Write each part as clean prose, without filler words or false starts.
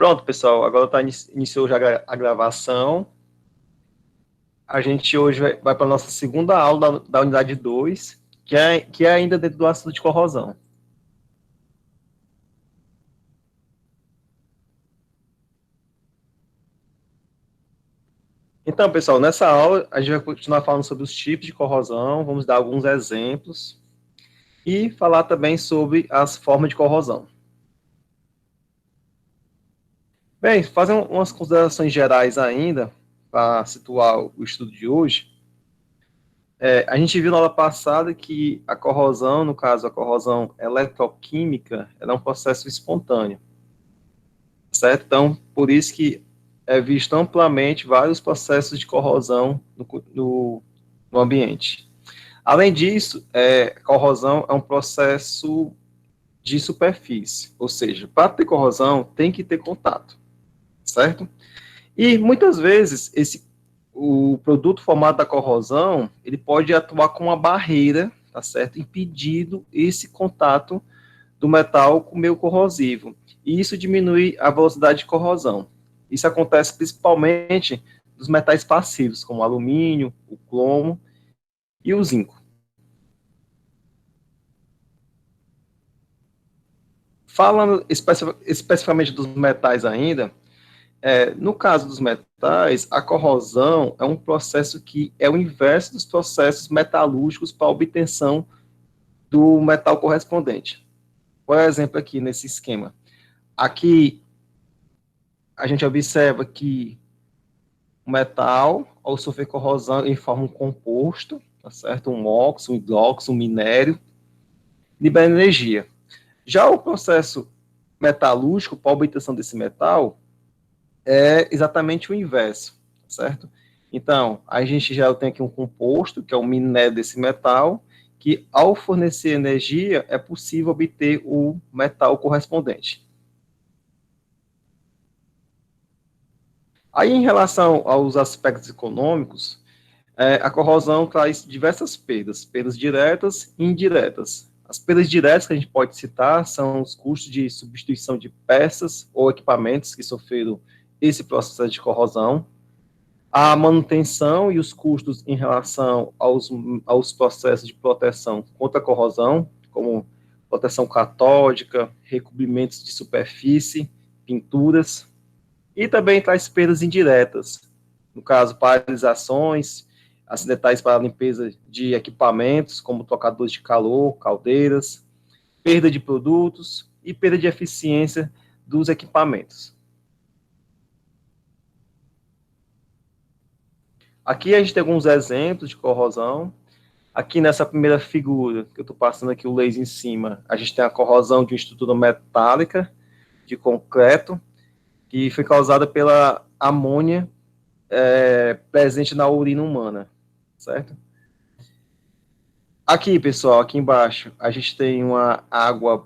Pronto, pessoal, agora iniciou já a gravação. A gente hoje vai para a nossa segunda aula da unidade 2, que é ainda dentro do assunto de corrosão. Então, pessoal, nessa aula a gente vai continuar falando sobre os tipos de corrosão, vamos dar alguns exemplos e falar também sobre as formas de corrosão. Bem, fazer umas considerações gerais ainda, para situar o estudo de hoje. A gente viu na aula passada que a corrosão, no caso, a corrosão eletroquímica, ela é um processo espontâneo, certo? Então, por isso que é visto amplamente vários processos de corrosão no ambiente. Além disso, corrosão é um processo de superfície, ou seja, para ter corrosão tem que ter contato, certo? E muitas vezes o produto formado da corrosão, ele pode atuar como uma barreira, tá certo? Impedindo esse contato do metal com o meio corrosivo. E isso diminui a velocidade de corrosão. Isso acontece principalmente dos metais passivos, como o alumínio, o cromo e o zinco. Falando especificamente dos metais ainda, no caso dos metais, a corrosão é um processo que é o inverso dos processos metalúrgicos para a obtenção do metal correspondente. Por exemplo, aqui nesse esquema. Aqui, a gente observa que o metal, ao sofrer corrosão, ele forma um composto, tá certo? Um óxido, um hidróxido, um minério, libera energia. Já o processo metalúrgico para a obtenção desse metal é exatamente o inverso, certo? Então, a gente já tem aqui um composto, que é o minério desse metal, que ao fornecer energia, é possível obter o metal correspondente. Aí, em relação aos aspectos econômicos, a corrosão traz diversas perdas diretas e indiretas. As perdas diretas que a gente pode citar são os custos de substituição de peças ou equipamentos que sofreram esse processo de corrosão, a manutenção e os custos em relação aos processos de proteção contra a corrosão, como proteção catódica, recobrimentos de superfície, pinturas, e também traz perdas indiretas, no caso, paralisações acidentais para a limpeza de equipamentos, como tocadores de calor, caldeiras, perda de produtos e perda de eficiência dos equipamentos. Aqui a gente tem alguns exemplos de corrosão. Aqui nessa primeira figura, que eu estou passando aqui o laser em cima, a gente tem a corrosão de uma estrutura metálica de concreto, que foi causada pela amônia presente na urina humana, certo? Aqui, pessoal, aqui embaixo, a gente tem uma água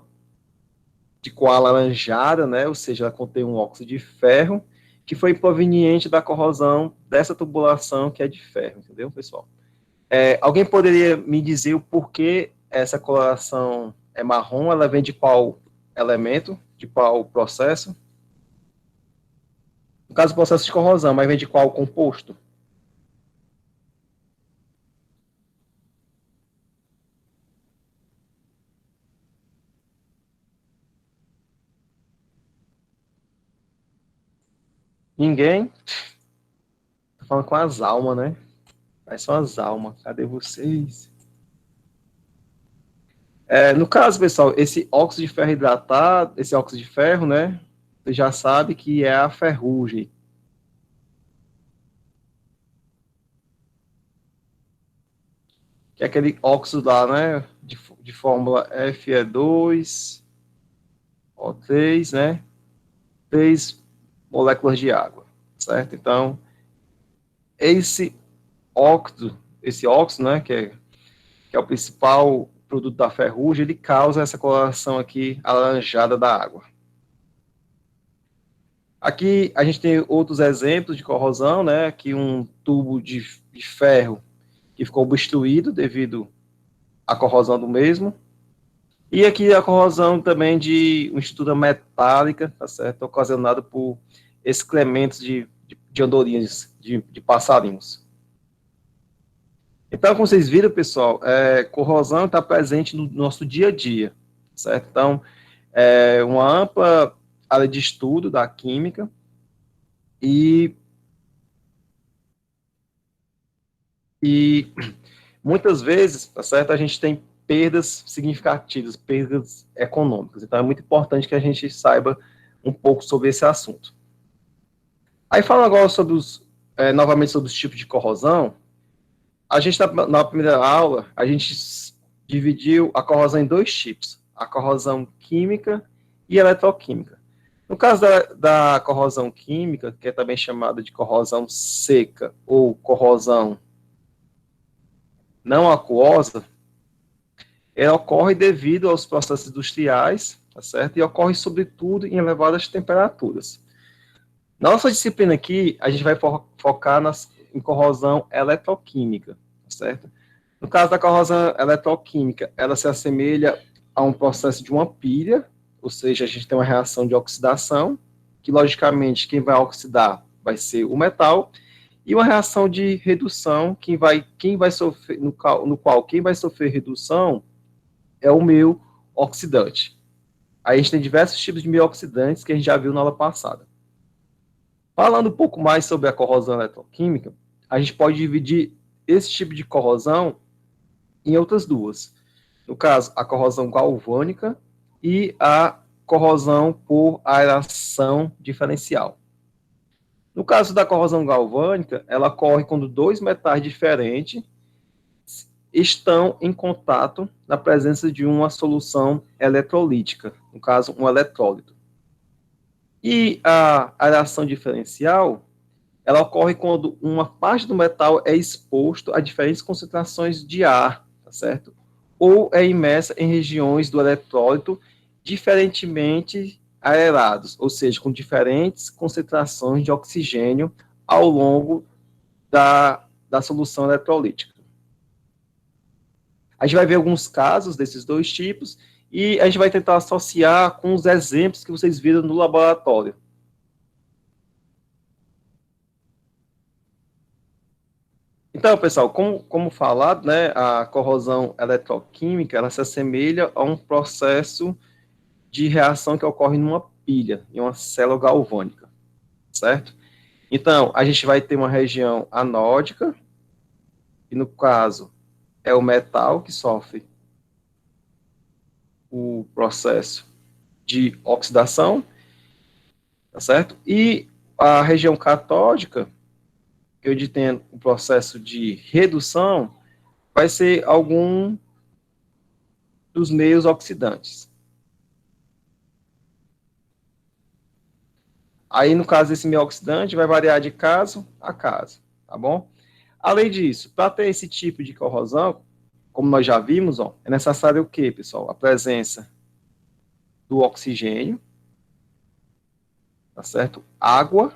de cor alaranjada, né? Ou seja, ela contém um óxido de ferro, que foi proveniente da corrosão dessa tubulação que é de ferro, entendeu, pessoal? Alguém poderia me dizer o porquê essa coloração é marrom? Ela vem de qual elemento? De qual processo? No caso, o processo de corrosão, mas vem de qual composto? Ninguém? Tô falando com as almas, né? Mas são as almas. Cadê vocês? No caso, pessoal, esse óxido de ferro hidratado, esse óxido de ferro, né? Você já sabe que é a ferrugem. Que é aquele óxido lá, né? De fórmula Fe2O3, né? 3 moléculas de água, certo? Então, esse óxido, né? Que é o principal produto da ferrugem, ele causa essa coloração aqui alaranjada da água. Aqui a gente tem outros exemplos de corrosão, né? Aqui um tubo de ferro que ficou obstruído devido à corrosão do mesmo. E aqui a corrosão também de uma estrutura metálica, tá certo? Ocasionada por excrementos de andorinhas, de passarinhos. Então, como vocês viram, pessoal, corrosão está presente no nosso dia a dia, certo? Então, é uma ampla área de estudo da química e, e muitas vezes, tá certo? A gente tem perdas significativas, perdas econômicas. Então, é muito importante que a gente saiba um pouco sobre esse assunto. Aí, falando agora sobre novamente sobre os tipos de corrosão, a gente, na primeira aula, a gente dividiu a corrosão em dois tipos, a corrosão química e eletroquímica. No caso da corrosão química, que é também chamada de corrosão seca ou corrosão não aquosa, ela ocorre devido aos processos industriais, tá certo? E ocorre, sobretudo, em elevadas temperaturas. Na nossa disciplina aqui, a gente vai focar em corrosão eletroquímica, tá certo? No caso da corrosão eletroquímica, ela se assemelha a um processo de uma pilha, ou seja, a gente tem uma reação de oxidação, que logicamente quem vai oxidar vai ser o metal, e uma reação de redução, quem vai sofrer, no qual quem vai sofrer redução é o meio oxidante. Aí a gente tem diversos tipos de meio oxidantes que a gente já viu na aula passada. Falando um pouco mais sobre a corrosão eletroquímica, a gente pode dividir esse tipo de corrosão em outras duas. No caso, a corrosão galvânica e a corrosão por aeração diferencial. No caso da corrosão galvânica, ela ocorre quando dois metais diferentes estão em contato na presença de uma solução eletrolítica, no caso, um eletrólito. E a aeração diferencial, ela ocorre quando uma parte do metal é exposto a diferentes concentrações de ar, tá certo? Ou é imersa em regiões do eletrólito diferentemente aerados, ou seja, com diferentes concentrações de oxigênio ao longo da solução eletrolítica. A gente vai ver alguns casos desses dois tipos e a gente vai tentar associar com os exemplos que vocês viram no laboratório. Então, pessoal, como falado, né, a corrosão eletroquímica, ela se assemelha a um processo de reação que ocorre numa pilha, em uma célula galvânica, certo? Então, a gente vai ter uma região anódica, que no caso é o metal que sofre o processo de oxidação, tá certo? E a região catódica, que onde tem o processo de redução, vai ser algum dos meios oxidantes. Aí, no caso desse meio oxidante, vai variar de caso a caso, tá bom? Além disso, para ter esse tipo de corrosão, como nós já vimos, ó, é necessário o quê, pessoal? A presença do oxigênio, tá certo? Água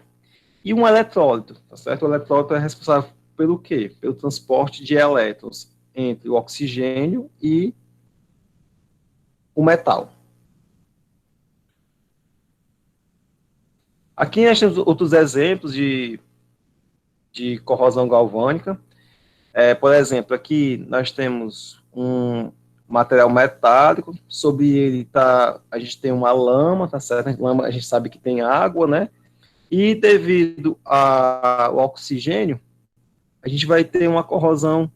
e um eletrólito, tá certo? O eletrólito é responsável pelo quê? Pelo transporte de elétrons entre o oxigênio e o metal. Aqui nós temos outros exemplos de corrosão galvânica. Por exemplo, aqui nós temos um material metálico, sobre ele a gente tem uma lama, tá certo? Lama, a gente sabe que tem água, né? E devido ao oxigênio, a gente vai ter uma corrosão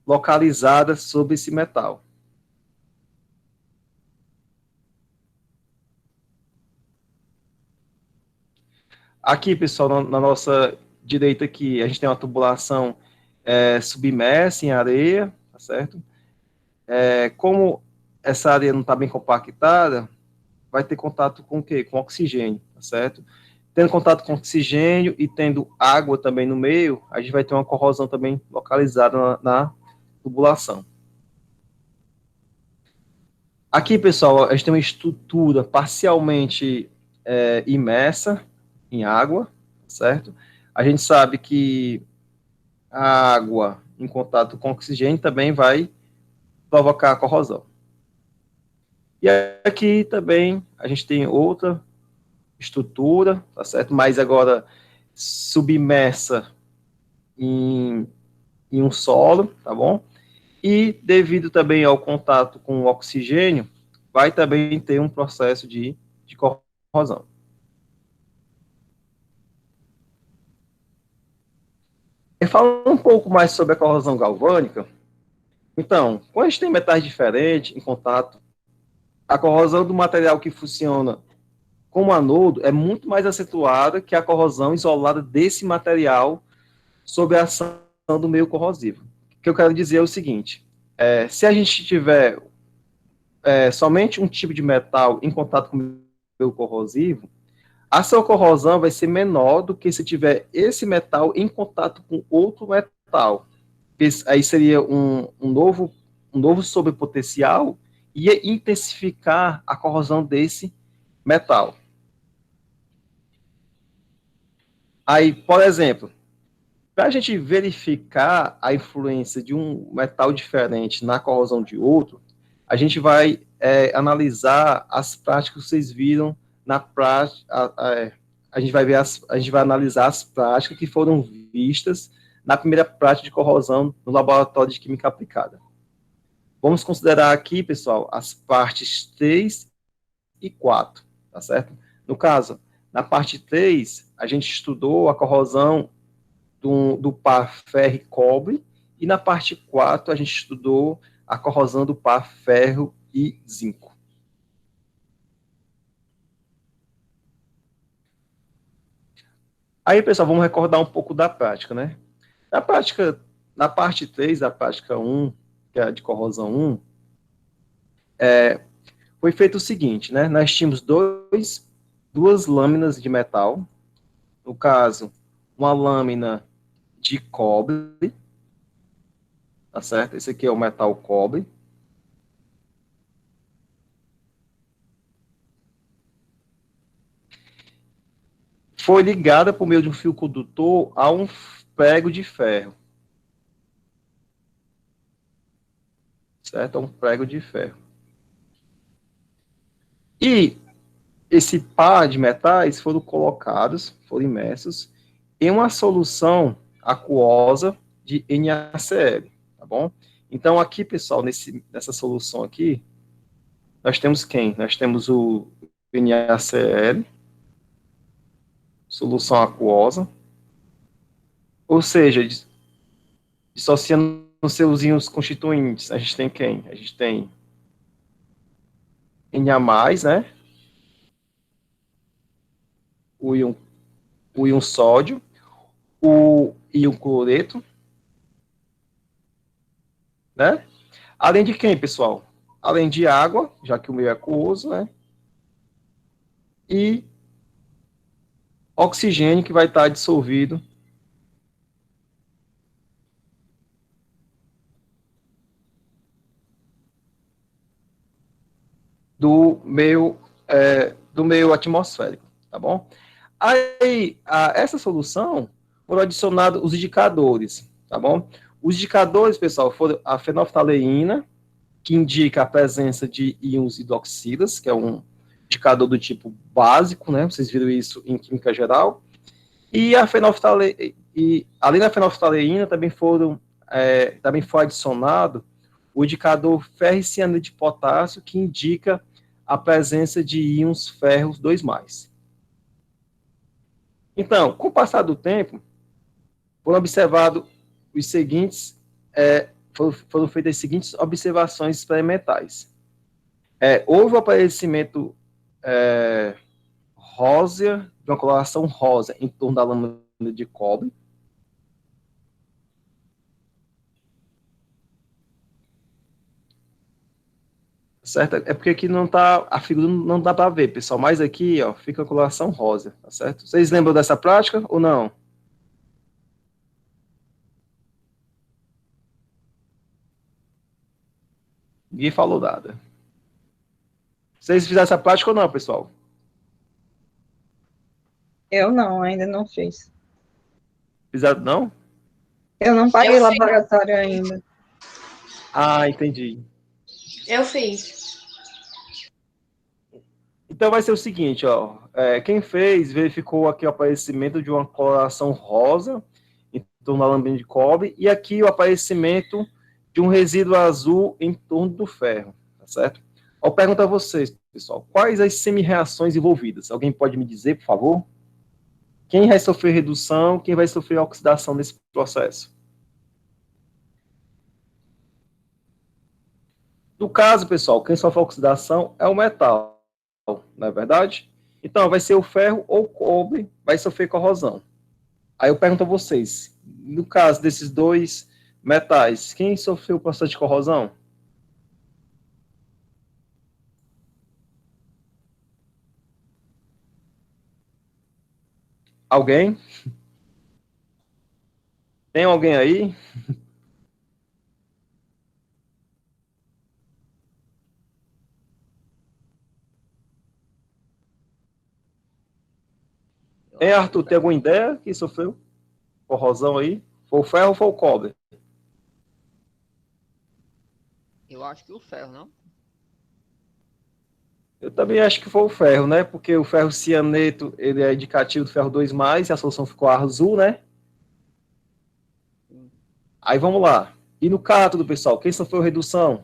localizada sobre esse metal. Aqui, pessoal, na nossa direita aqui, a gente tem uma tubulação submersa em areia, tá certo? Como essa areia não está bem compactada, vai ter contato com o quê? Com oxigênio, tá certo? Tendo contato com oxigênio e tendo água também no meio, a gente vai ter uma corrosão também localizada na tubulação. Aqui, pessoal, a gente tem uma estrutura parcialmente imersa em água, certo? A gente sabe que a água em contato com oxigênio também vai provocar a corrosão. E aqui também a gente tem outra estrutura, tá certo? Mas agora submersa em um solo, tá bom? E devido também ao contato com o oxigênio, vai também ter um processo de corrosão. E falando um pouco mais sobre a corrosão galvânica, então, quando a gente tem metais diferentes em contato, a corrosão do material que funciona como anodo é muito mais acentuada que a corrosão isolada desse material sob a ação do meio corrosivo. O que eu quero dizer é o seguinte, se a gente tiver somente um tipo de metal em contato com o meio corrosivo, a sua corrosão vai ser menor do que se tiver esse metal em contato com outro metal. Aí seria um novo sobrepotencial e ia intensificar a corrosão desse metal. Aí, por exemplo, para a gente verificar a influência de um metal diferente na corrosão de outro, a gente vai analisar as práticas que vocês viram na prática. A gente vai a gente vai analisar as práticas que foram vistas na primeira prática de corrosão no laboratório de química aplicada. Vamos considerar aqui, pessoal, as partes 3 e 4, tá certo? No caso, na parte 3, a gente estudou a corrosão do par ferro e cobre, e na parte 4 a gente estudou a corrosão do par ferro e zinco. Aí, pessoal, vamos recordar um pouco da prática, né? Na prática, na parte 3, a prática 1, que é a de corrosão 1, foi feito o seguinte, né? Nós tínhamos duas lâminas de metal, no caso, uma lâmina de cobre, tá certo? Esse aqui é o metal cobre. Foi ligada por meio de um fio condutor a um prego de ferro, certo? A um prego de ferro. E esse par de metais foram colocados, foram imersos em uma solução aquosa de NaCl, tá bom? Então aqui, pessoal, nessa solução aqui, nós temos quem? Nós temos o NaCl, solução aquosa, ou seja, dissociando os seus íons constituintes, a gente tem quem? A gente tem Na+, né? O íon, o íon sódio, o íon cloreto, né? Além de quem, pessoal? Além de água, já que o meio é aquoso, né? E oxigênio que vai estar dissolvido do meio atmosférico, tá bom? Aí, a essa solução foram adicionados os indicadores, tá bom? Os indicadores, pessoal, foram a fenolftaleína, que indica a presença de íons hidroxilas, que é um indicador do tipo básico, né? Vocês viram isso em química geral. E a fenolftaleína, e além da fenolftaleína, também foi adicionado o indicador ferricianeto de potássio, que indica a presença de íons ferros 2+. Então, com o passar do tempo, foram observados os seguintes, foram feitas as seguintes observações experimentais. Houve o aparecimento rósea, de uma coloração rosa em torno da lâmina de cobre, certo? É porque aqui não tá, a figura não dá para ver, pessoal, mas aqui, ó, fica a coloração rosa, tá certo? Vocês lembram dessa prática ou não? Ninguém falou nada. Vocês fizeram essa prática ou não, pessoal? Eu não, ainda não fiz. Fizeram, não? Eu não paguei laboratório ainda. Ah, entendi. Eu fiz. Então vai ser o seguinte, ó, quem fez, verificou aqui o aparecimento de uma coloração rosa em torno da lâmina de cobre, e aqui o aparecimento de um resíduo azul em torno do ferro, tá certo? Eu pergunto a vocês, pessoal, quais as semi-reações envolvidas? Alguém pode me dizer, por favor? Quem vai sofrer redução, quem vai sofrer oxidação nesse processo? No caso, pessoal, quem sofre oxidação é o metal, não é verdade? Então, vai ser o ferro ou o cobre, vai sofrer corrosão. Aí eu pergunto a vocês, no caso desses dois metais, quem sofreu o processo de corrosão? Alguém? Tem alguém aí? Eu Hein, acho que o Arthur, tem ferro. alguma ideia que sofreu corrosão aí? Foi o ferro ou foi o cobre? Eu acho que o ferro, não? Eu também acho que foi o ferro, né? Porque o ferro cianeto, ele é indicativo do ferro 2+, e a solução ficou azul, né? Sim. Aí vamos lá. E no cátodo, pessoal, quem sofreu redução?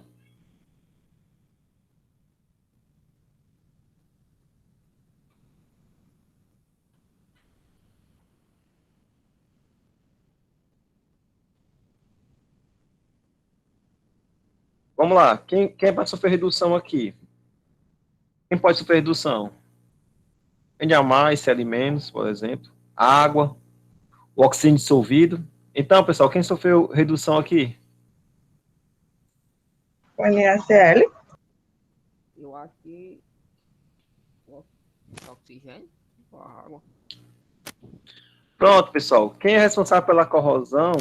Vamos lá. Quem pode sofrer redução aqui? Quem pode sofrer redução? Na+, Cl-, por exemplo. Água, o oxigênio dissolvido. Então, pessoal, quem sofreu redução aqui? O NaCl. Eu acho que o oxigênio ou a água. Pronto, pessoal. Quem é responsável pela corrosão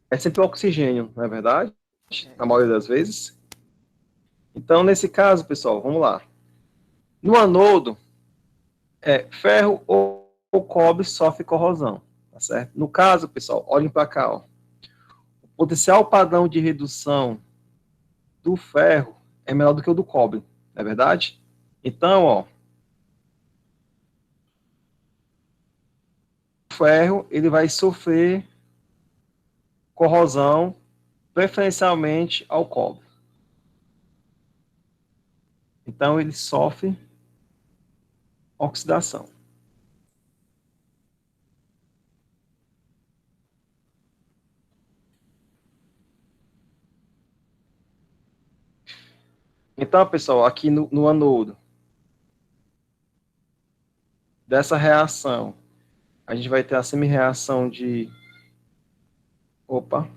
é sempre o oxigênio, não é verdade? Na maioria das vezes. Então, nesse caso, pessoal, vamos lá. No anodo, ferro ou cobre sofre corrosão, tá certo? No caso, pessoal, olhem para cá, ó. O potencial padrão de redução do ferro é menor do que o do cobre, não é verdade? Então, ó, o ferro ele vai sofrer corrosão preferencialmente ao cobre. Então, ele sofre oxidação. Então, pessoal, aqui no anodo dessa reação, a gente vai ter a semi-reação de... Opa!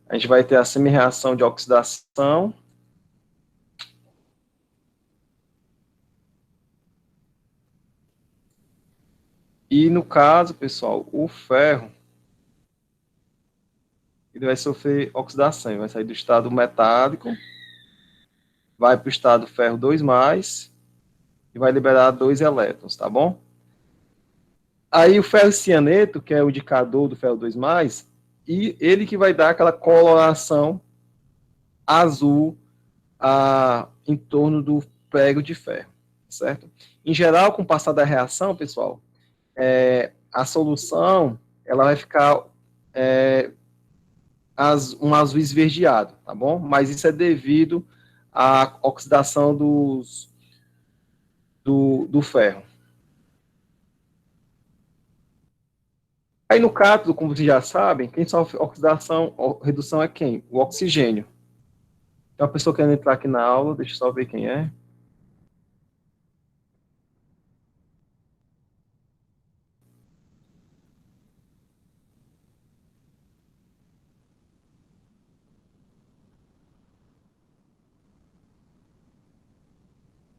A gente vai ter a semi-reação de oxidação. E no caso, pessoal, o ferro ele vai sofrer oxidação, ele vai sair do estado metálico, vai para o estado ferro 2+, e vai liberar 2 elétrons, tá bom? Aí o ferro cianeto, que é o indicador do ferro 2+, e ele que vai dar aquela coloração azul em torno do prego de ferro, certo? Em geral, com o passar da reação, pessoal, a solução ela vai ficar um azul esverdeado, tá bom? Mas isso é devido à oxidação do ferro. Aí no cátodo, como vocês já sabem, quem sofre oxidação, redução é quem? O oxigênio. Então, a pessoa querendo entrar aqui na aula, deixa eu só ver quem é.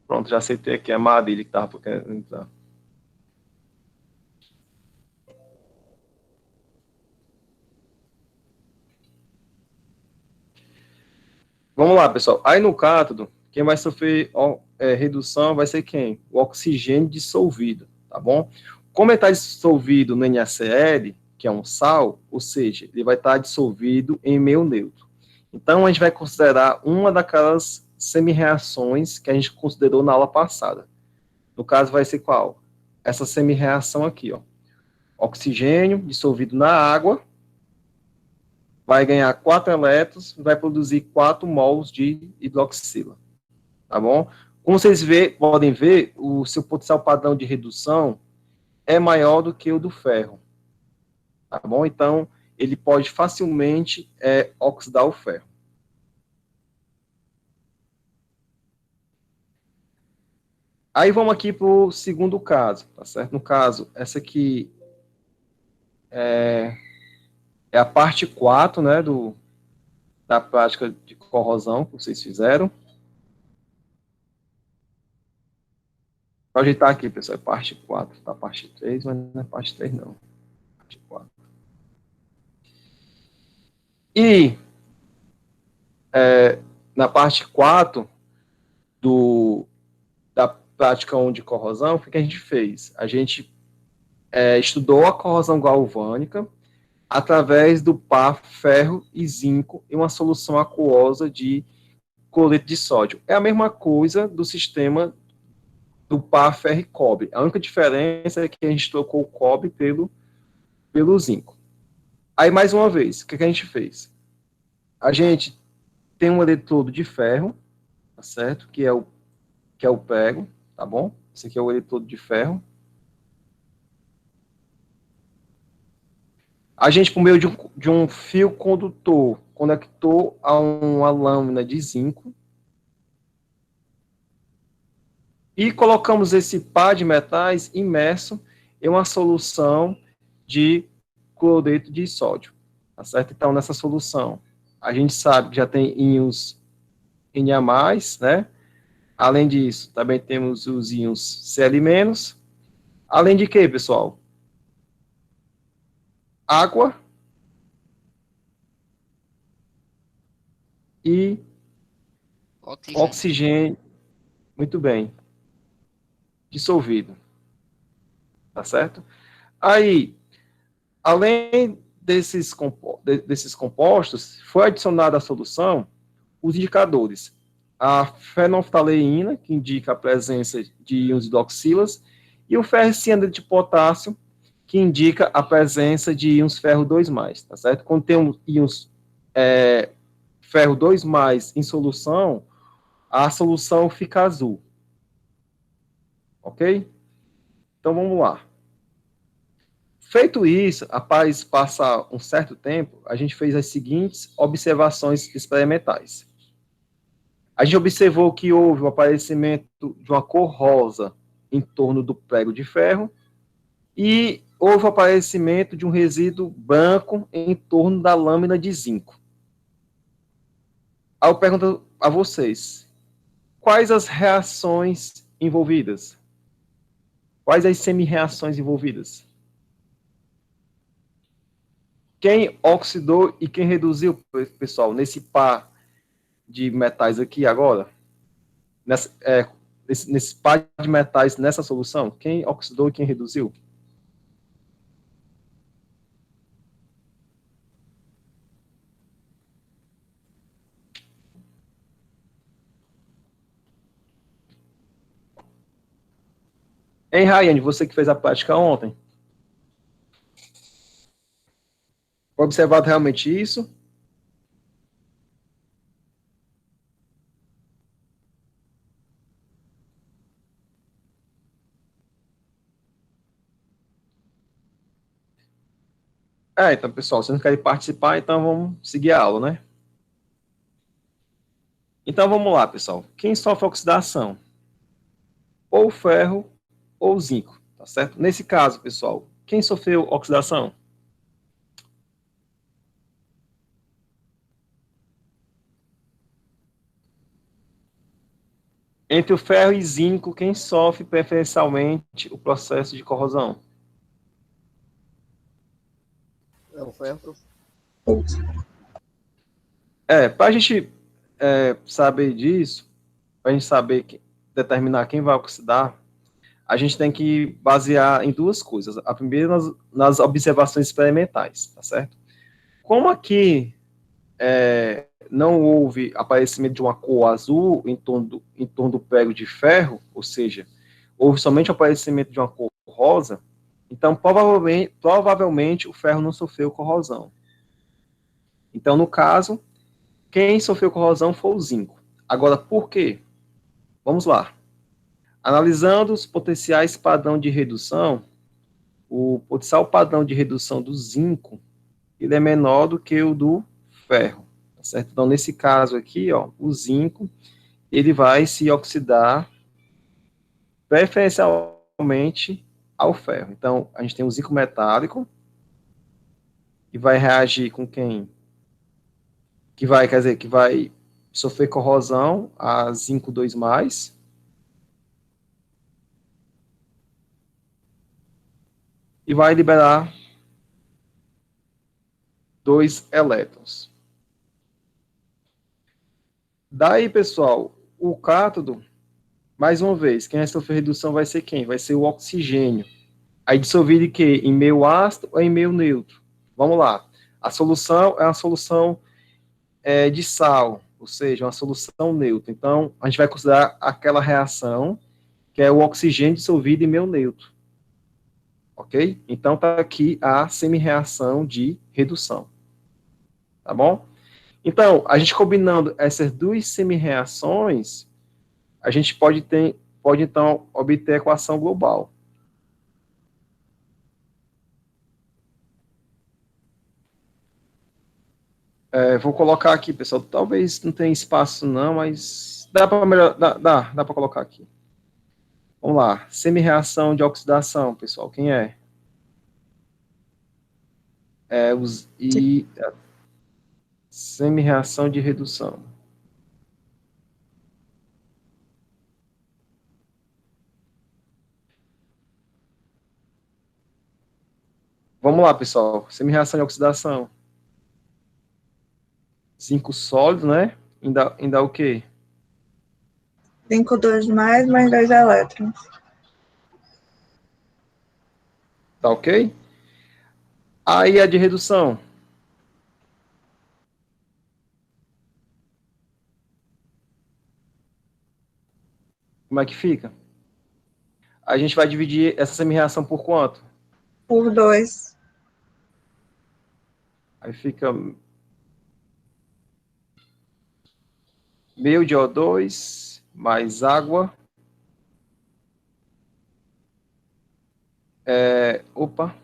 Pronto, já aceitei aqui a Marília que estava querendo entrar. Vamos lá, pessoal. Aí no cátodo, quem vai sofrer redução vai ser quem? O oxigênio dissolvido, tá bom? Como ele está dissolvido no NaCl, que é um sal, ou seja, ele vai estar dissolvido em meio neutro. Então, a gente vai considerar uma daquelas semi-reações que a gente considerou na aula passada. No caso, vai ser qual? Essa semi-reação aqui, ó. Oxigênio dissolvido na água, vai ganhar 4 elétrons, vai produzir 4 mols de hidroxila, tá bom? Como vocês podem ver, o seu potencial padrão de redução é maior do que o do ferro, tá bom? Então, ele pode facilmente oxidar o ferro. Aí vamos aqui para o segundo caso, tá certo? No caso, essa aqui é a parte 4, né, da prática de corrosão que vocês fizeram. Vou ajeitar aqui, pessoal, é parte 4, tá? Parte 3, mas não é parte 3, não. Parte 4. E na parte 4 da prática 1 de corrosão, o que a gente fez? A gente estudou a corrosão galvânica através do par ferro e zinco em uma solução aquosa de cloreto de sódio. É a mesma coisa do sistema do par ferro e cobre. A única diferença é que a gente trocou o cobre pelo zinco. Aí, mais uma vez, o que a gente fez? A gente tem um eletrodo de ferro, tá certo? Que é o prego, tá bom? Esse aqui é o eletrodo de ferro. A gente, por meio de um fio condutor, conectou a uma lâmina de zinco e colocamos esse par de metais imerso em uma solução de cloreto de sódio, tá certo? Então, nessa solução, a gente sabe que já tem íons Na+, né? Além disso, também temos os íons Cl-. Além de quê, pessoal? Água e oxigênio. Muito bem. Dissolvido. Tá certo? Aí, além desses compostos, foi adicionado à solução os indicadores. A fenolftaleína, que indica a presença de íons hidroxilas, e o ferricianato de potássio, que indica a presença de íons ferro 2+, tá certo? Quando temos íons ferro 2+ em solução, a solução fica azul. Ok? Então, vamos lá. Feito isso, após passar um certo tempo, a gente fez as seguintes observações experimentais. A gente observou que houve o aparecimento de uma cor rosa em torno do prego de ferro e houve o aparecimento de um resíduo branco em torno da lâmina de zinco. Aí eu pergunto a vocês, quais as reações envolvidas? Quais as semi-reações envolvidas? Quem oxidou e quem reduziu, pessoal, nesse par de metais aqui agora? Nesse par de metais nessa solução? Quem oxidou e quem reduziu? Hein, Rayane, você que fez a prática ontem? Foi observado realmente isso? Então, pessoal, vocês não querem participar, então vamos seguir a aula, né? Então, vamos lá, pessoal. Quem sofre oxidação? Ou ferro ou zinco, tá certo? Nesse caso, pessoal, quem sofreu oxidação? Entre o ferro e zinco, quem sofre preferencialmente o processo de corrosão? É o ferro. Para a gente saber disso, para a gente saber determinar quem vai oxidar, a gente tem que basear em duas coisas. A primeira, nas observações experimentais, tá certo? Como aqui não houve aparecimento de uma cor azul em torno do prego de ferro, ou seja, houve somente o aparecimento de uma cor rosa, então provavelmente o ferro não sofreu corrosão. Então, no caso, quem sofreu corrosão foi o zinco. Agora, por quê? Vamos lá. Analisando os potenciais padrão de redução, o potencial padrão de redução do zinco, ele é menor do que o do ferro, tá certo? Então, nesse caso aqui, ó, o zinco, ele vai se oxidar preferencialmente ao ferro. Então, a gente tem o zinco metálico, que vai reagir com quem? Que vai sofrer corrosão a zinco 2+, e vai liberar 2 elétrons. Daí, pessoal, o cátodo, mais uma vez, quem vai sofrer redução vai ser quem? Vai ser o oxigênio. Aí dissolvido em quê? Em meio ácido ou em meio neutro? Vamos lá. A solução é uma solução de sal, ou seja, uma solução neutra. Então, a gente vai considerar aquela reação que é o oxigênio dissolvido em meio neutro. Ok? Então, está aqui a semi-reação de redução. Tá bom? Então, a gente combinando essas duas semi-reações, a gente pode então obter a equação global. Vou colocar aqui, pessoal. Talvez não tenha espaço não, mas dá para colocar aqui. Vamos lá. Semi-reação de oxidação, pessoal. Quem é? Semi-reação de redução. Vamos lá, pessoal. Semi-reação de oxidação. Zinco sólido, né? Ainda o quê? 5, 2 mais 2 elétrons. Tá ok? Aí a de redução. Como é que fica? A gente vai dividir essa semi-reação por quanto? Por 2. Aí fica meio de O2 mais água. Opa.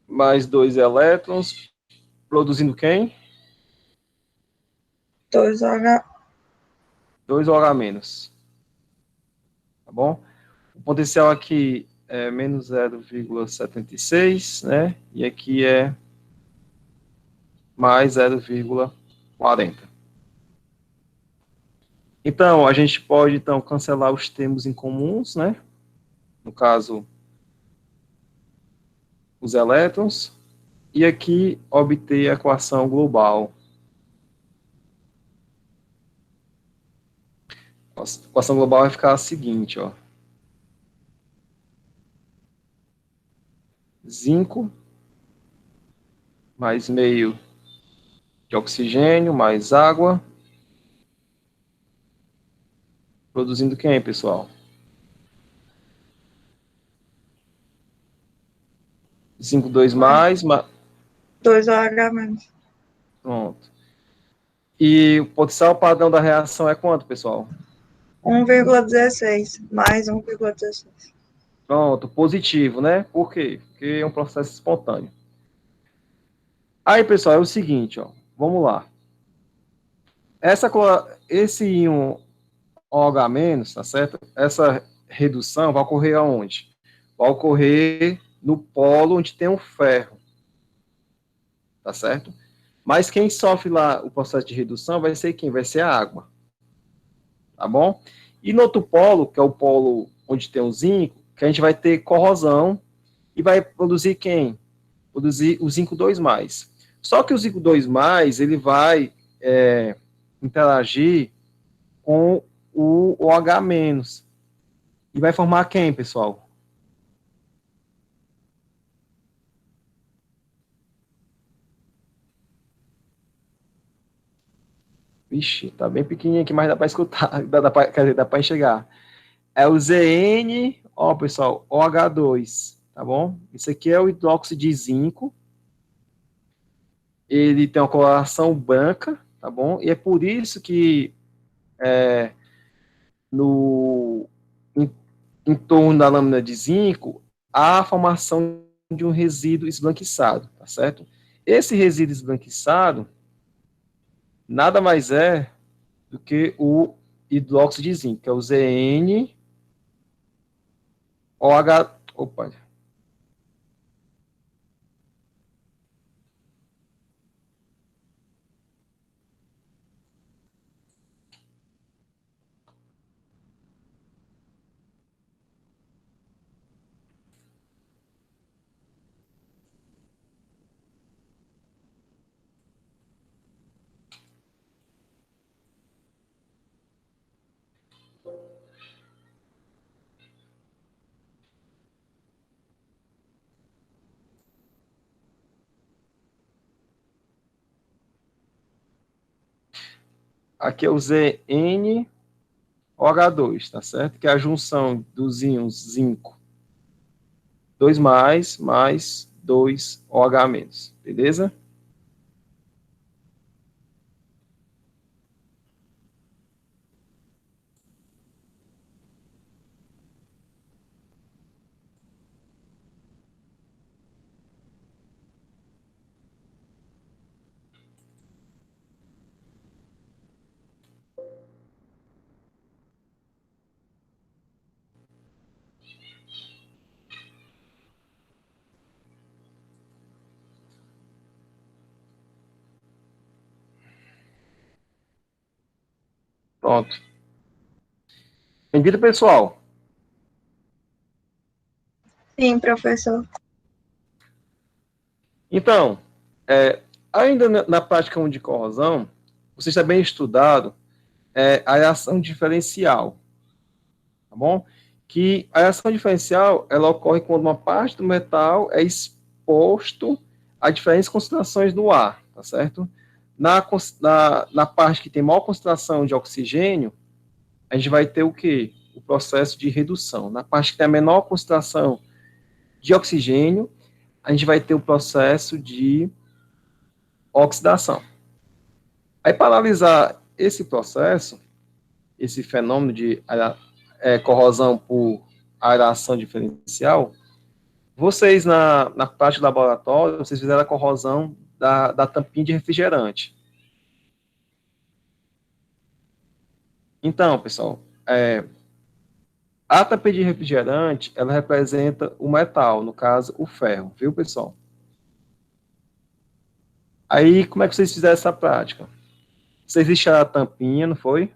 Mais 2 elétrons, produzindo quem? 2H. 2 OH-. Tá bom? O potencial aqui é menos 0,76, né? E aqui é mais 0,40. Então, a gente pode, então, cancelar os termos incomuns, né? No caso, os elétrons. E aqui, obter a equação global. A equação global vai ficar a seguinte, ó. Zinco mais meio de oxigênio mais água. Produzindo quem, pessoal? 5, 2 mais. 2OH menos. Pronto. E o potencial padrão da reação é quanto, pessoal? 1,16 mais 1,16. Pronto, positivo, né? Por quê? Porque é um processo espontâneo. Aí, pessoal, é o seguinte, ó. Vamos lá. Esse íon OH-, tá certo? Essa redução vai ocorrer aonde? Vai ocorrer no polo onde tem um ferro. Tá certo? Mas quem sofre lá o processo de redução vai ser quem? Vai ser a água. Tá bom? E no outro polo, que é o polo onde tem o zinco, que a gente vai ter corrosão e vai produzir quem? Produzir o zinco 2+. Só que o zinco 2+, ele vai interagir com o OH-. E vai formar quem, pessoal? Vixe, tá bem pequenininho aqui, mas dá para escutar, quer dizer, dá para enxergar. É o Zn, ó, pessoal, OH2, tá bom? Isso aqui é o hidróxido de zinco. Ele tem uma coloração branca, tá bom? E é por isso que no em, em torno da lâmina de zinco há a formação de um resíduo esbranquiçado, tá certo? Esse resíduo esbranquiçado nada mais é do que o hidróxido de zinco, que é o ZnOH. Opa. Aqui é o ZnOH2, tá certo? Que é a junção dos íons zinco 2+, 2OH-, beleza? Pronto. Entendido, pessoal? Sim, professor. Então, ainda na prática 1 de corrosão, você está bem estudado a reação diferencial, tá bom? Que a reação diferencial, ela ocorre quando uma parte do metal é exposto a diferentes concentrações no ar, tá certo? Na parte que tem maior concentração de oxigênio, a gente vai ter o quê? O processo de redução. Na parte que tem a menor concentração de oxigênio, a gente vai ter o processo de oxidação. Aí, para analisar esse processo, esse fenômeno de corrosão por aeração diferencial, vocês, na parte do laboratório, vocês fizeram a corrosão da tampinha de refrigerante. Então, pessoal, a tampinha de refrigerante, ela representa o metal, no caso, o ferro, viu, pessoal? Aí, como é que vocês fizeram essa prática? Vocês lixaram a tampinha, não foi?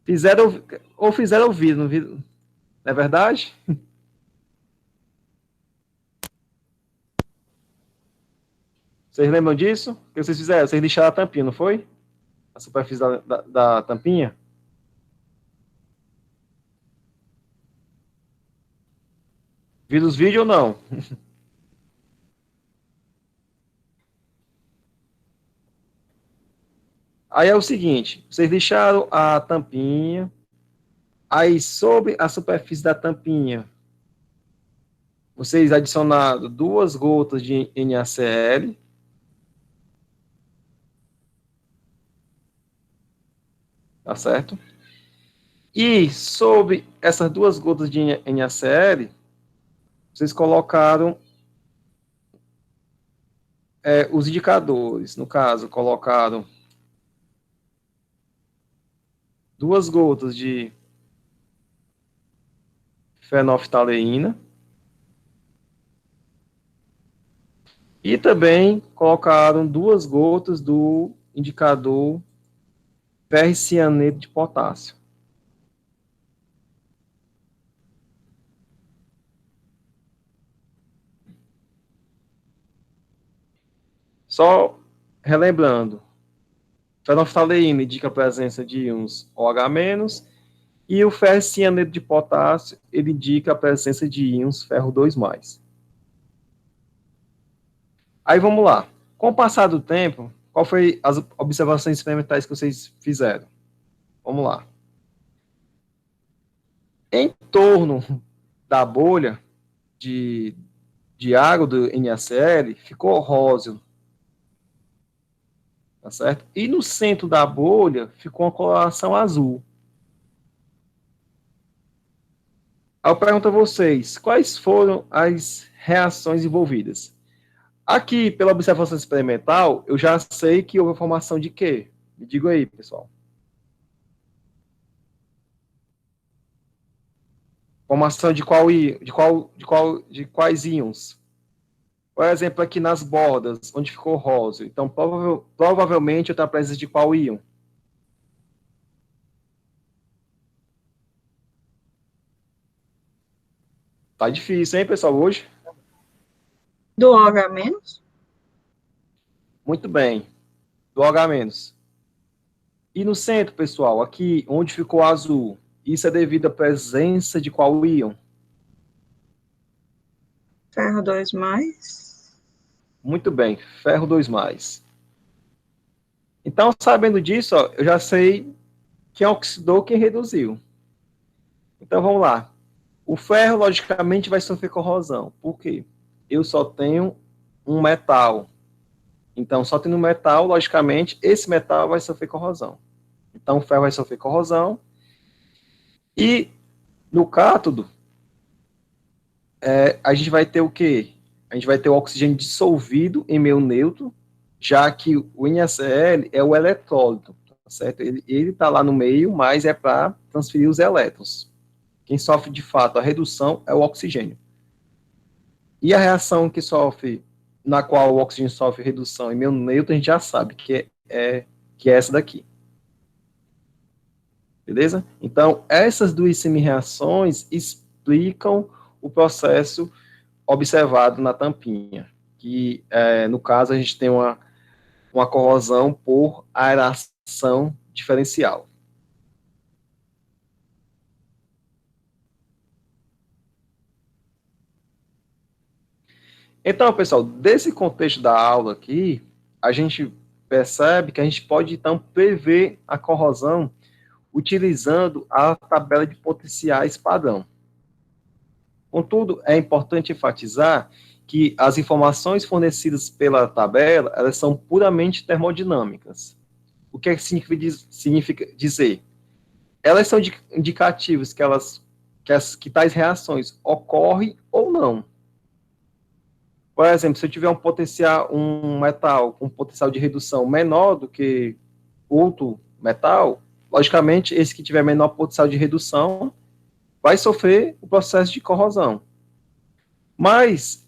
Fizeram, ou fizeram o vidro, não é verdade? Vocês lembram disso? O que vocês fizeram? Vocês lixaram a tampinha, não foi? A superfície da tampinha? Viram os vídeos ou não? Aí é o seguinte, vocês lixaram a tampinha, aí sobre a superfície da tampinha, vocês adicionaram 2 gotas de NaCl, tá certo? E sobre essas 2 gotas de NaCl, vocês colocaram os indicadores. No caso, colocaram 2 gotas de fenolftaleína e também colocaram 2 gotas do indicador ferricianeto de potássio. Só relembrando, fenolftaleína indica a presença de íons OH-, e o ferricianeto de potássio, ele indica a presença de íons ferro 2+. Aí vamos lá. Com o passar do tempo, qual foi as observações experimentais que vocês fizeram? Vamos lá. Em torno da bolha de água do NaCl, ficou róseo, tá certo? E no centro da bolha ficou uma coloração azul. Aí eu pergunto a vocês, quais foram as reações envolvidas? Aqui, pela observação experimental, eu já sei que houve a formação de quê? Me diga aí, pessoal. Formação de de quais íons? Por exemplo, aqui nas bordas, onde ficou rosa. Então, provavelmente, está a presença de qual íon? Tá difícil, hein, pessoal, hoje? Do OH-? Muito bem. Do H-. E no centro, pessoal, aqui onde ficou azul, isso é devido à presença de qual íon? Ferro 2+. Muito bem, ferro 2+. Então, sabendo disso, ó, eu já sei quem oxidou, quem reduziu. Então, vamos lá. O ferro, logicamente, vai sofrer corrosão. Por quê? Eu só tenho um metal. Então, só tendo um metal, logicamente, esse metal vai sofrer corrosão. Então, o ferro vai sofrer corrosão. E no cátodo, a gente vai ter o quê? A gente vai ter o oxigênio dissolvido em meio neutro, já que o NaCl é o eletrólito, tá certo? Ele está lá no meio, mas é para transferir os elétrons. Quem sofre de fato a redução é o oxigênio. E a reação na qual o oxigênio sofre redução em meio neutro, a gente já sabe que é essa daqui. Beleza? Então, essas duas semi-reações explicam o processo observado na tampinha, que, no caso, a gente tem uma corrosão por aeração diferencial. Então, pessoal, desse contexto da aula aqui, a gente percebe que a gente pode, então, prever a corrosão utilizando a tabela de potenciais padrão. Contudo, é importante enfatizar que as informações fornecidas pela tabela, elas são puramente termodinâmicas. O que significa dizer? Elas são indicativas que tais reações ocorrem ou não. Por exemplo, se eu tiver um metal com potencial de redução menor do que outro metal, logicamente, esse que tiver menor potencial de redução vai sofrer o processo de corrosão. Mas,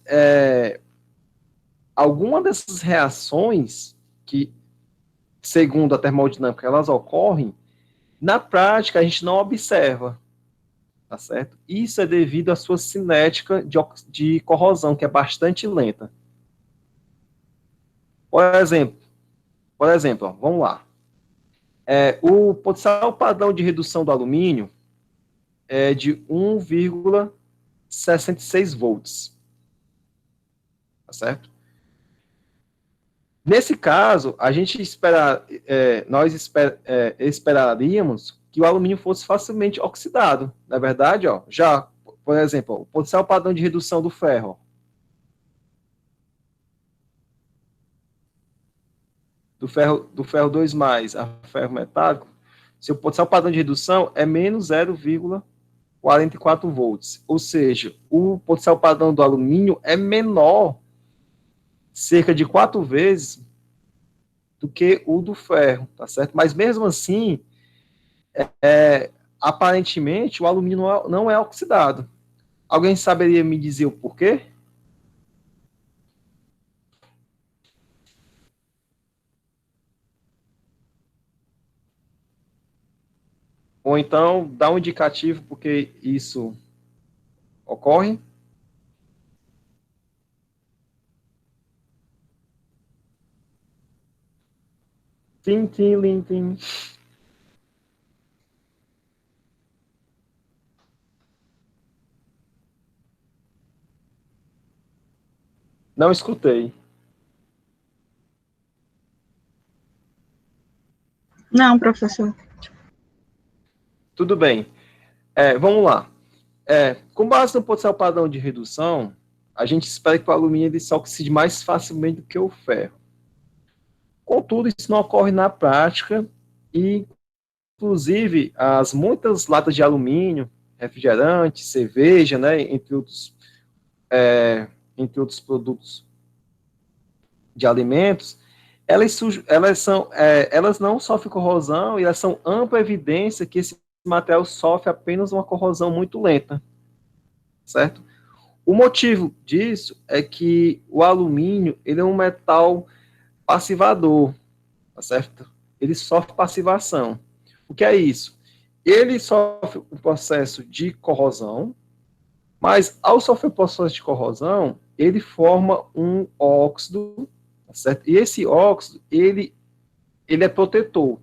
alguma dessas reações que, segundo a termodinâmica, elas ocorrem, na prática a gente não observa, tá certo? Isso é devido à sua cinética de corrosão, que é bastante lenta. Por exemplo, ó, vamos lá. O potencial padrão de redução do alumínio é de 1,66 volts, tá certo? Nesse caso, nós esperaríamos que o alumínio fosse facilmente oxidado. Na verdade, ó, já, por exemplo, o potencial padrão de redução do ferro, do ferro 2+, a ferro metálico, seu potencial padrão de redução é menos 0,44 volts. Ou seja, o potencial padrão do alumínio é menor, cerca de 4 vezes, do que o do ferro, tá certo? Mas mesmo assim, aparentemente, o alumínio não é oxidado. Alguém saberia me dizer o porquê? Ou então, dá um indicativo porque isso ocorre. Tim, tim, lim, tim. Não escutei. Não, professor. Tudo bem. Vamos lá. Com base no potencial padrão de redução, a gente espera que o alumínio ele se oxide mais facilmente do que o ferro. Contudo, isso não ocorre na prática e, inclusive, as muitas latas de alumínio, refrigerante, cerveja, né, entre outros produtos de alimentos, elas não sofrem corrosão e elas são ampla evidência que esse material sofre apenas uma corrosão muito lenta, certo? O motivo disso é que o alumínio ele é um metal passivador, tá certo? Ele sofre passivação. O que é isso? Ele sofre o processo de corrosão, mas ao sofrer o processo de corrosão, ele forma um óxido, tá certo? E esse óxido, ele é protetor.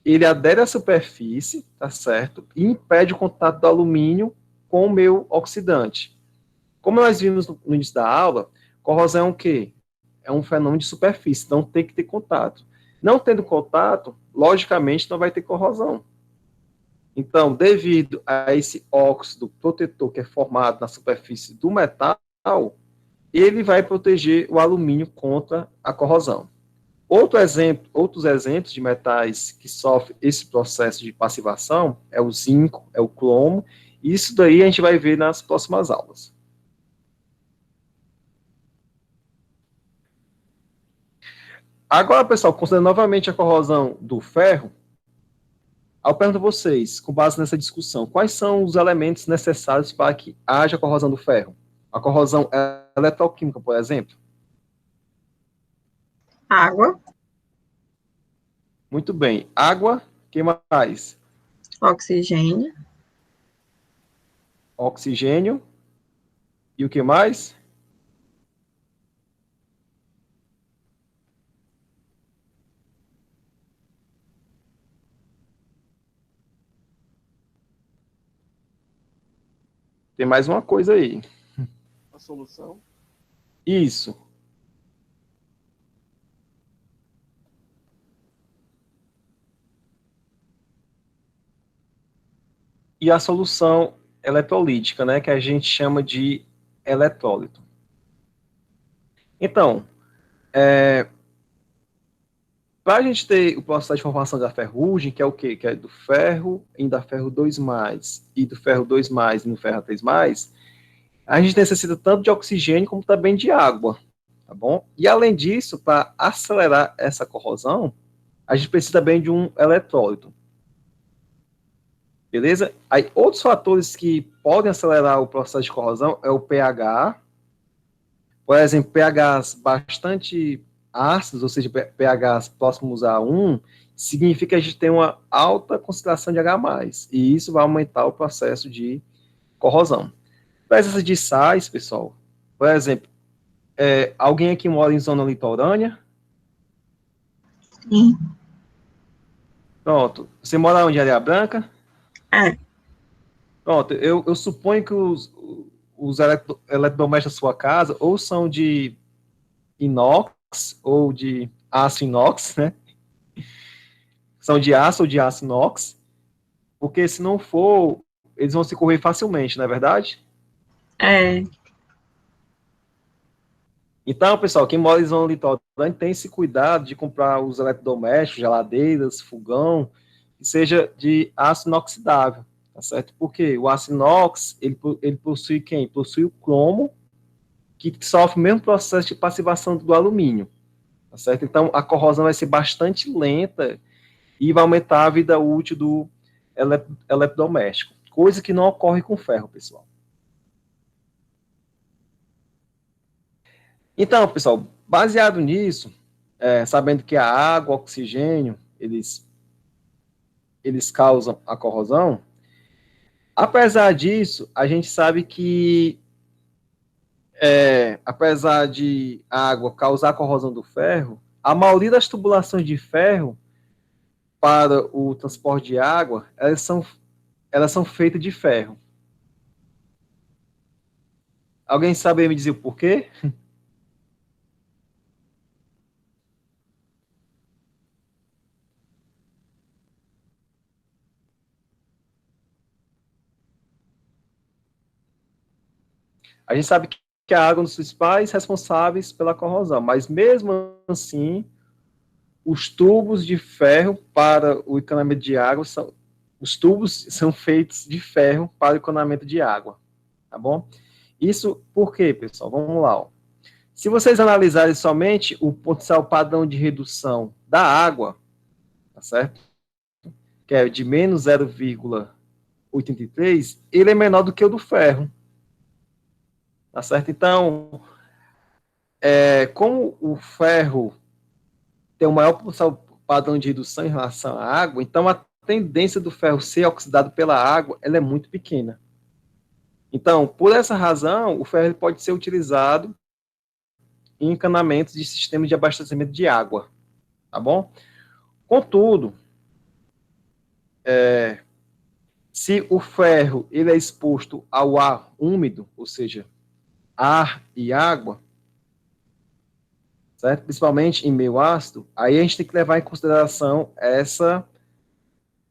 Ele adere à superfície, tá certo? E impede o contato do alumínio com o meio oxidante. Como nós vimos no início da aula, corrosão é o quê? É um fenômeno de superfície, então tem que ter contato. Não tendo contato, logicamente não vai ter corrosão. Então, devido a esse óxido protetor que é formado na superfície do metal, ele vai proteger o alumínio contra a corrosão. Outros exemplos de metais que sofrem esse processo de passivação é o zinco, é o cromo, e isso daí a gente vai ver nas próximas aulas. Agora, pessoal, considerando novamente a corrosão do ferro, eu pergunto a vocês, com base nessa discussão, quais são os elementos necessários para que haja corrosão do ferro? A corrosão eletroquímica, por exemplo? Água, Muito bem. Água, que mais? oxigênio, Oxigênio. E o que mais? Tem mais uma coisa aí. A solução. Isso. E a solução eletrolítica, né, que a gente chama de eletrólito. Então, para a gente ter o processo de formação da ferrugem, que é o quê? Que é do ferro indo a ferro 2+, e do ferro 2+, indo ferro 3+, a gente necessita tanto de oxigênio como também de água, tá bom? E além disso, para acelerar essa corrosão, a gente precisa também de um eletrólito. Beleza? Aí, outros fatores que podem acelerar o processo de corrosão é o pH. Por exemplo, pHs bastante ácidos, ou seja, pHs próximos a 1, significa que a gente tem uma alta concentração de H+, e isso vai aumentar o processo de corrosão. Presença de sais, pessoal. Por exemplo, alguém aqui mora em zona litorânea? sim. Pronto. Você mora onde, Areia Branca? É, Pronto, eu suponho que os eletrodomésticos da sua casa ou são de inox ou de aço inox, né? São de aço ou de aço inox, porque se não for, eles vão se corroer facilmente, não é verdade? é, Então, pessoal, quem mora em zona litorânea tem esse cuidado de comprar os eletrodomésticos, geladeiras, fogão, que seja de aço inoxidável, tá certo? Porque o aço inox, ele possui quem? Possui o cromo, que sofre o mesmo processo de passivação do alumínio, tá certo? Então, a corrosão vai ser bastante lenta e vai aumentar a vida útil do eletrodoméstico, coisa que não ocorre com ferro, pessoal. Então, pessoal, baseado nisso, sabendo que a água, o oxigênio, eles eles causam a corrosão. Apesar disso, a gente sabe que, apesar de a água causar a corrosão do ferro, a maioria das tubulações de ferro para o transporte de água, elas são feitas de ferro. Alguém sabe me dizer o porquê? A gente sabe que a água é um dos principais responsáveis pela corrosão, mas mesmo assim, os tubos de ferro para o encanamento de água os tubos são feitos de ferro para o encanamento de água, tá bom? Isso por quê, pessoal? Vamos lá, ó. Se vocês analisarem somente o potencial padrão de redução da água, tá certo? Que é de menos 0,83, ele é menor do que o do ferro, tá certo? Então, como o ferro tem o maior potencial padrão de redução em relação à água, então a tendência do ferro ser oxidado pela água, ela é muito pequena. Então, por essa razão, o ferro pode ser utilizado em encanamentos de sistemas de abastecimento de água, tá bom? Contudo, se o ferro ele é exposto ao ar úmido, ou seja, ar e água, certo? Principalmente em meio ácido, aí a gente tem que levar em consideração essa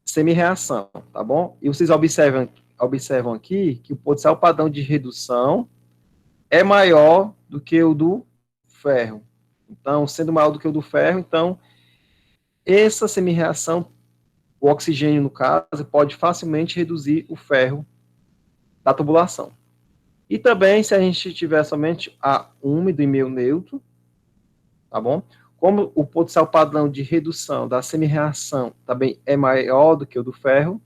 semi-reação, tá bom? E vocês observam aqui que o potencial padrão de redução é maior do que o do ferro. Então, sendo maior do que o do ferro, então, essa semi-reação, o oxigênio, no caso, pode facilmente reduzir o ferro da tubulação. E também, se a gente tiver somente a úmido e meio neutro, tá bom? Como o potencial padrão de redução da semi-reação também é maior do que o do ferro,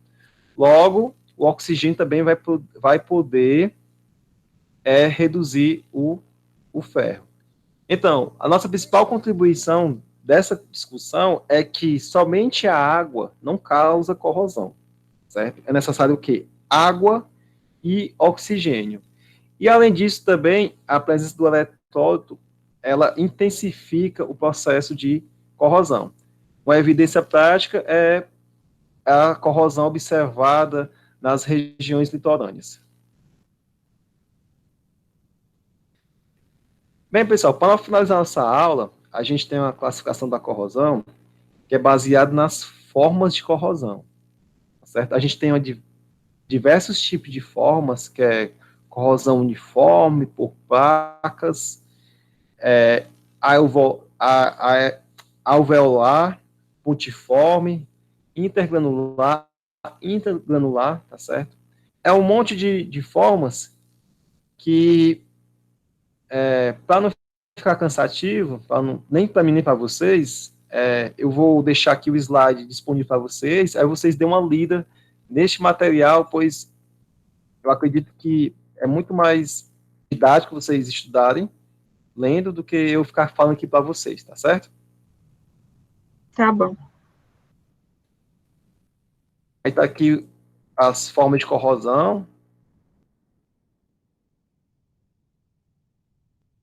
logo, o oxigênio também vai poder reduzir o ferro. Então, a nossa principal contribuição dessa discussão é que somente a água não causa corrosão, certo? É necessário o quê? Água e oxigênio. E, além disso, também, a presença do eletrólito, ela intensifica o processo de corrosão. Uma evidência prática é a corrosão observada nas regiões litorâneas. Bem, pessoal, para finalizar nossa aula, a gente tem uma classificação da corrosão que é baseada nas formas de corrosão, certo? A gente tem diversos tipos de formas, que é corrosão uniforme, por placas, alveolar, pontiforme, intergranular, tá certo? É um monte de formas que, para não ficar cansativo, nem para mim nem para vocês, eu vou deixar aqui o slide disponível para vocês, aí vocês dêem uma lida neste material, pois eu acredito que é muito mais didático vocês estudarem lendo do que eu ficar falando aqui para vocês, tá certo? Tá bom. Aí tá aqui as formas de corrosão.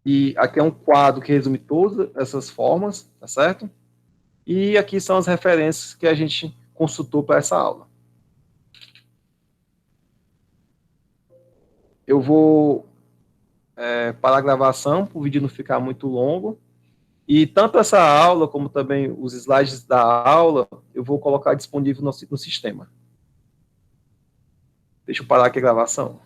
E aqui é um quadro que resume todas essas formas, tá certo? E aqui são as referências que a gente consultou para essa aula. Eu vou parar a gravação, para o vídeo não ficar muito longo. E tanto essa aula, como também os slides da aula, eu vou colocar disponível no sistema. Deixa eu parar aqui a gravação.